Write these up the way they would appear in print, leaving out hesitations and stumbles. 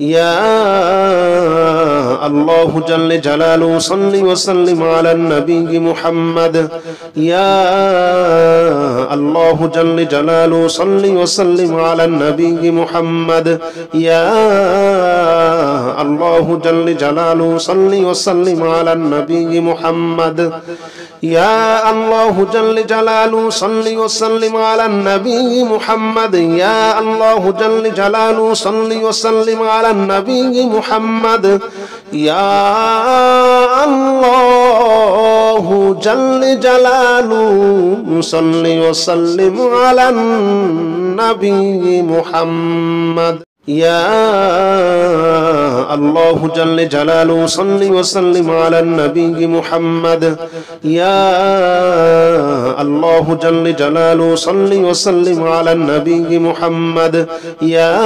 يا الله جل جلاله صل وسلم على النبي محمد يا الله جل جلاله صل وسلم على النبي محمد يا الله جل جلاله صل وسلم على النبي محمد يا الله جل جلاله صل وسلم على النبي محمد يا الله جل جلاله صل وسلم على النبي محمد يا الله جل جلاله صل وسلم على النبي محمد يا الله جل جلاله صل وسلم على النبي محمد يا الله جل جلاله صل وسلم على النبي محمد يا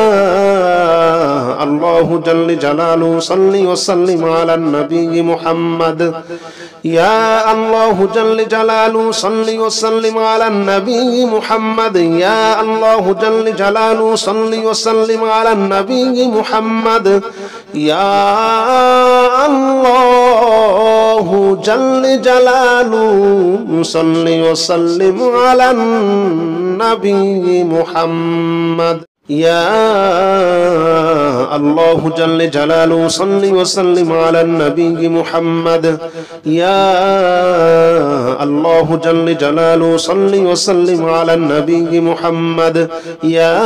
الله جل جلاله صل وسلم على النبي محمد يا الله جل جلاله صل وسلم على النبي محمد يا الله جل جلاله صل وسلم على النبي محمد يا الله جل جلاله صل وسلم على النبي محمد يا الله جل جلاله صل وسلم على النبي محمد يا الله جل جلاله صل وسلم على النبي محمد يا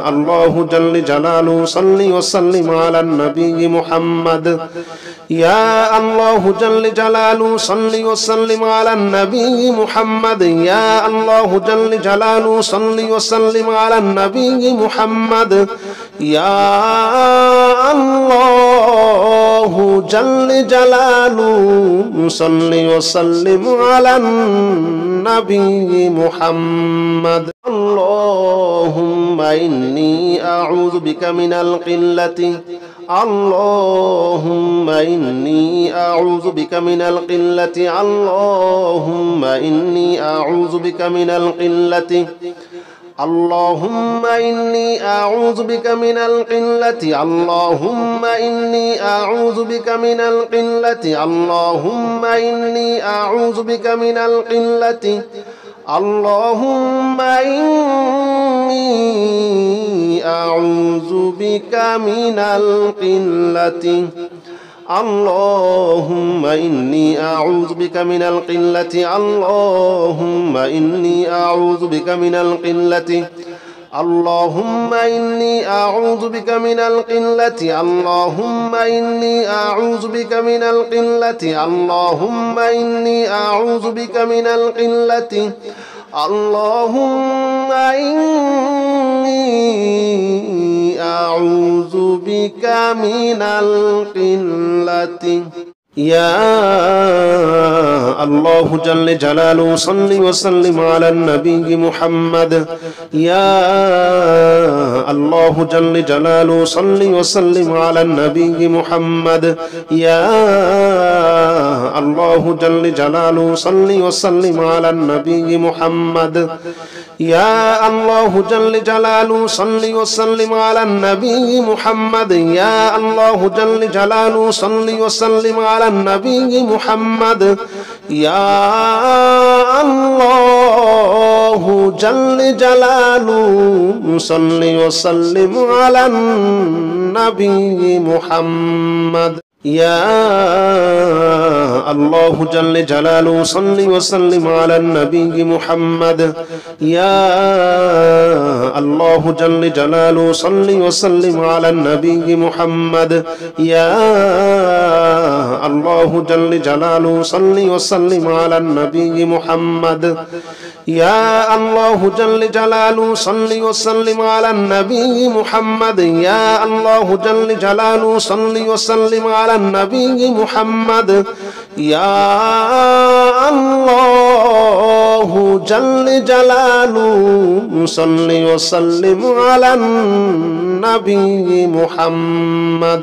الله جل جلاله صل وسلم على النبي محمد يا الله جل جلاله صل وسلم على النبي محمد يا الله جل جلاله صل وسلم على النبي محمد يا الله جل جلاله صل وسلم على النبي محمد اللهم إني أعوذ بك من القلة اللهم إني أعوذ بك من القلة اللهم إني أعوذ بك من القلة اللهم إني أعوذ بك من القلة اللهم إني أعوذ بك من القلة اللهم إني أعوذ بك من القلة اللهم إني أعوذ بك من القلة اللهم إني أعوذ بك من القلة اللهم إني أعوذ بك من القلة اللهم إني أعوذ بك من القلة اللهم إني أعوذ بك من القلة اللهم إني أعوذ بك من القلة اللهم إني أعوذ بك من القلة يا الله جل جلاله صل وسلم على النبي محمد يا الله جل جلاله صل وسلم على النبي محمد يا الله جل جلاله صل وسلم على النبي محمد يا الله جل جلاله صل وسلم على النبي محمد يا الله جل جلاله صل وسلم على النبي محمد يا الله جل جلاله صل وسلم على النبي محمد يا الله جل جلاله صل وسلم على النبي محمد يا الله جل جلاله صل وسلم على النبي محمد يا الله جل جلاله صل وسلم على النبي محمد يا الله جل جلاله صل وسلم على النبي محمد يا الله جل جلاله صل وسلم على النبي محمد يا الله جل جلاله صل وسلم على النبي محمد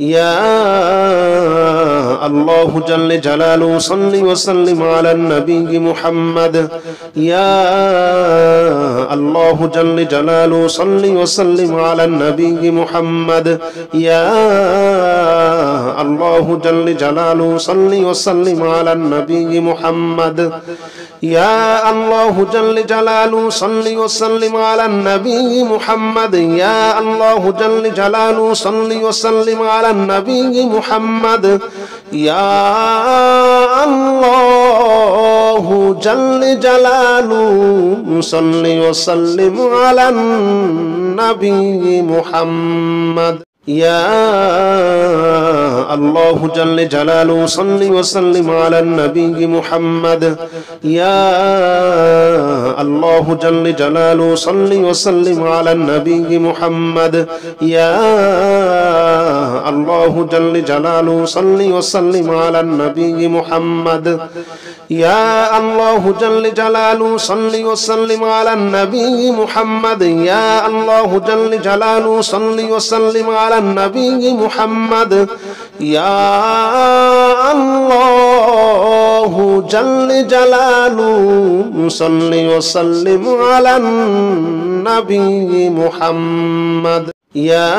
يا الله جل جلاله صل وسلم على النبي محمد يا الله جل جلاله صل وسلم على النبي محمد يا الله جل جلاله صل وسلم على النبي محمد يا الله جل جلاله صل وسلم على النبي محمد يا الله جل جلاله صل وسلم على النبي محمد يا الله جل جلاله صل وسلم على النبي محمد يا الله جل جلاله صل وسلم على النبي محمد يا الله جل جلاله صل وسلم على النبي محمد يا الله جل جلاله صل وسلم على النبي محمد يا الله جل جلاله صل وسلم على النبي محمد يا الله جل جلاله صل وسلم على النبي محمد يا الله جل جلاله صل وسلم على النبي محمد يا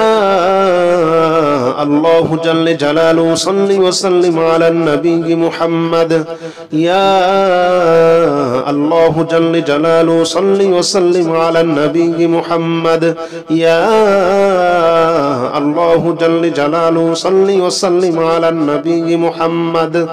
الله جل جلاله صل وسلم على النبي محمد يا الله جل جلاله صل وسلم على النبي محمد يا الله جل جلاله صل وسلم على النبي محمد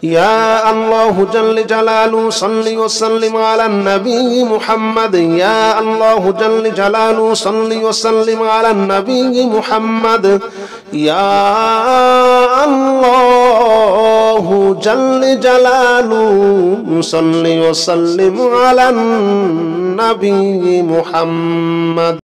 يا الله جل جلاله صل وسلم على النبي محمد يا الله جل جلاله صل وسلم على النبي محمد يا الله جل جلاله صل وسلم على النبي محمد